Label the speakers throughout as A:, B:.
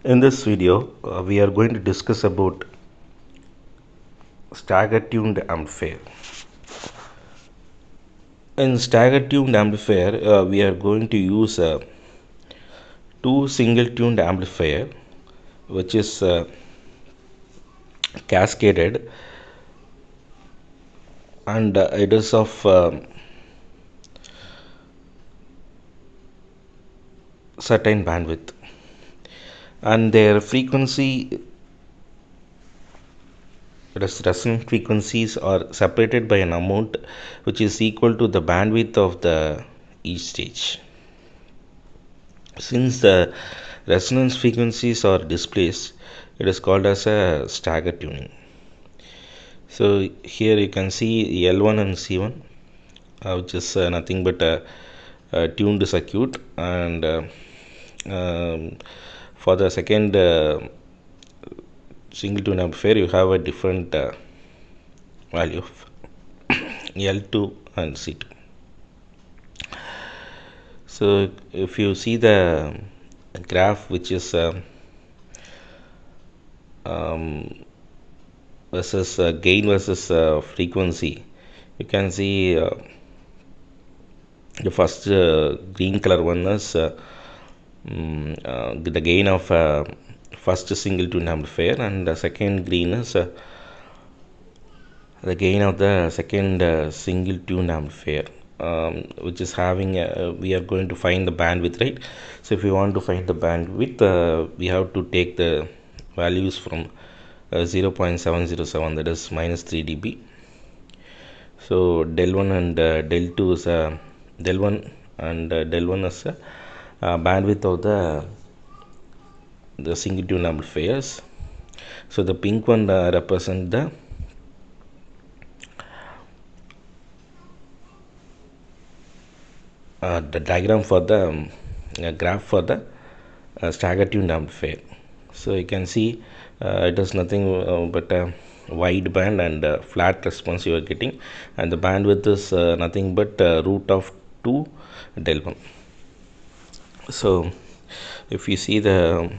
A: In this video, we are going to discuss about Stagger Tuned Amplifier. In Stagger Tuned Amplifier, we are going to use two single tuned amplifier, which is cascaded, and it is of certain bandwidth, and their frequency, resonant frequencies, are separated by an amount which is equal to the bandwidth of the each stage. Since the resonance frequencies are displaced, it is called as a stagger tuning. So here you can see L1 and C1, which is nothing but a tuned circuit, and for the second single tune amplifier you have a different value of L2 and C2. So if you see the graph, which is versus gain versus frequency, you can see the first green color one is the gain of first single tune amplifier, and the second green is the gain of the second single tune amplifier, which is having we are going to find the bandwidth, right? So if we want to find the bandwidth, we have to take the values from 0.707, that is minus 3 dB. So del 1 and del 2 is del 1 and del 1 is bandwidth of the single tune amplifiers. So the pink one represent the diagram for the graph for the stagger tuned amplifier. So you can see it is nothing but a wide band and flat response you are getting, and the bandwidth is nothing but root of 2 del 1. So if you see the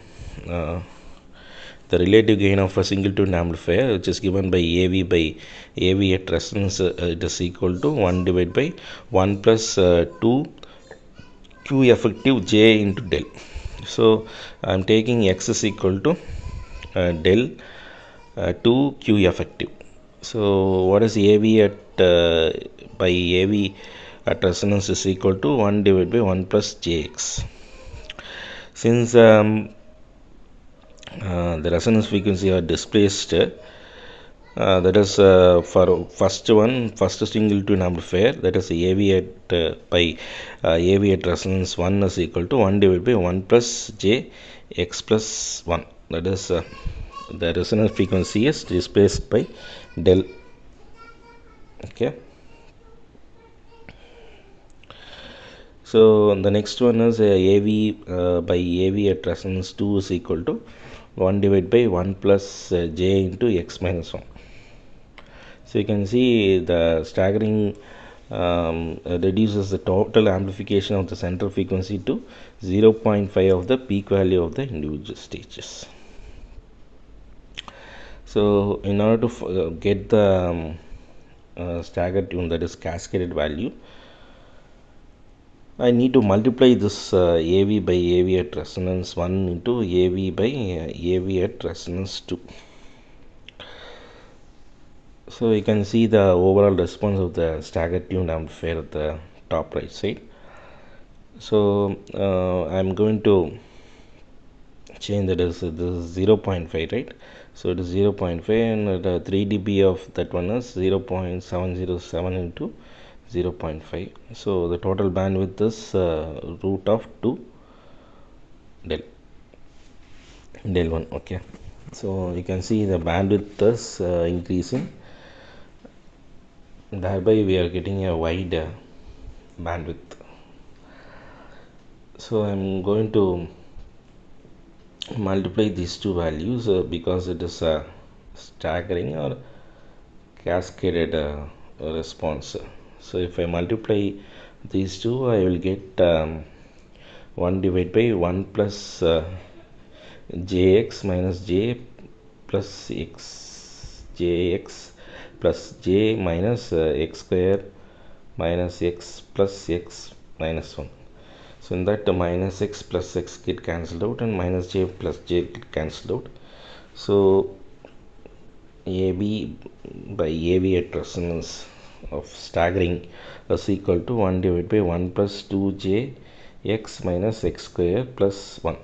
A: relative gain of a single tune amplifier, which is given by AV at resonance, it is equal to 1 divided by 1 plus 2 Q effective J into del. So I am taking X is equal to del 2 Q effective. So what is AV at by AV at resonance is equal to 1 divided by 1 plus Jx. Since the resonance frequency are displaced, that is for first single tune amplifier, that is AV at by AV at resonance 1 is equal to 1 divided by 1 plus J x plus 1, that is the resonance frequency is displaced by del. Okay, so the next one is AV by AV at resonance 2 is equal to 1 divided by 1 plus J into x minus 1. So you can see the staggering reduces the total amplification of the central frequency to 0.5 of the peak value of the individual stages. So in order to get the stagger tune, that is cascaded value, I need to multiply this AV by AV at resonance 1 into AV by AV at resonance 2. So you can see the overall response of the stagger tuned amplifier at the top right side. So I'm going to change that as this is 0.5, right? So it is 0.5, and the 3 dB of that one is 0.707 into 0.5. So the total bandwidth is root of 2 del 1. Okay, so you can see the bandwidth is increasing, thereby we are getting a wide bandwidth. So I'm going to multiply these two values because it is a staggering or cascaded response. So if I multiply these two, I will get 1 divided by 1 plus jx minus j plus x, jx plus j minus x square minus x plus x minus 1. So in that minus x plus x get cancelled out and minus j plus j get cancelled out. So AB by AB at resonance of staggering is equal to 1 divided by 1 plus 2j x minus x square plus 1.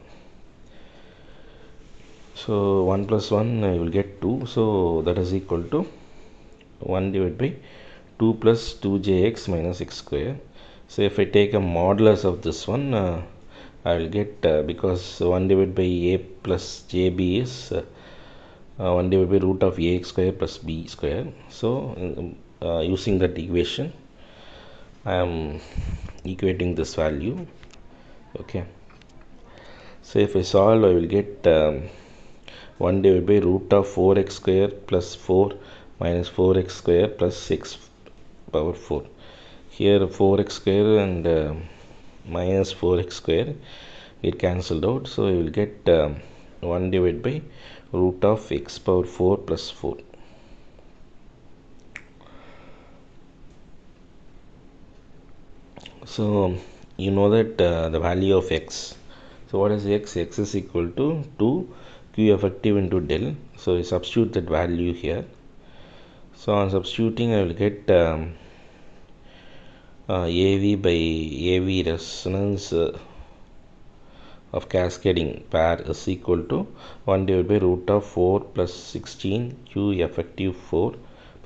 A: So 1 plus 1 I will get 2, so that is equal to 1 divided by 2 plus 2jx minus x square. So if I take a modulus of this one, I will get because 1 divided by a plus jb is 1 divided by root of ax square plus b square. So using that equation I am equating this value. Okay, so if I solve I will get 1 divided by root of 4x square plus 4 minus 4x square plus 6 power 4. Here 4x square and minus 4x square get cancelled out, so you will get 1 divided by root of x power 4 plus 4. So you know that the value of x. So what is x? X is equal to 2 q effective into del. So I substitute that value here. So on substituting I will get AV by AV resonance of cascading pair is equal to 1 divided by root of 4 plus 16 q effective 4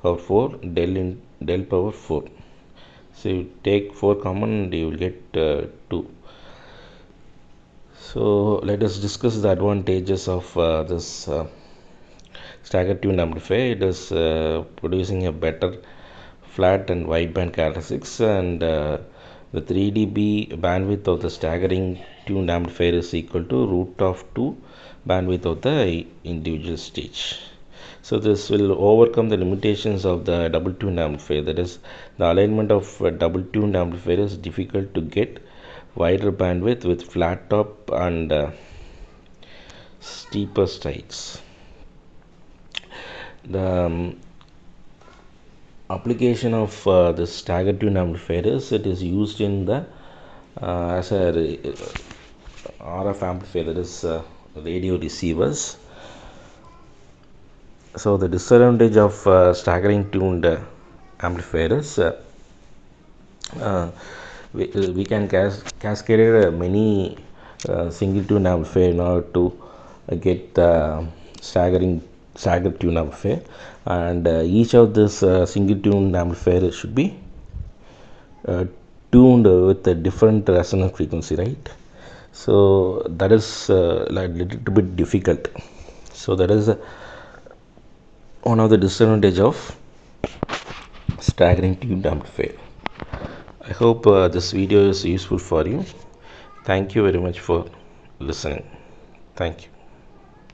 A: power 4 del power 4. So you take 4 common and you will get 2. So let us discuss the advantages of this stagger tuned amplifier. It is producing a better flat and wideband characteristics, and the 3 dB bandwidth of the staggering tuned amplifier is equal to root of 2 bandwidth of the individual stage. So this will overcome the limitations of the double tuned amplifier. That is, the alignment of double tuned amplifier is difficult to get wider bandwidth with flat top and steeper sides. The application of this stagger tuned amplifier is it is used in the as a RF amplifier, that is radio receivers. So the disadvantage of staggering tuned amplifier is we can cascade many single tune amplifier in order to get stagger tune amplifier, and each of this single tune amplifier should be tuned with a different resonance frequency, right? So that is like little bit difficult. So that is one of the disadvantage of staggering tuned amplifier. I hope this video is useful for you. Thank you very much for listening. Thank you.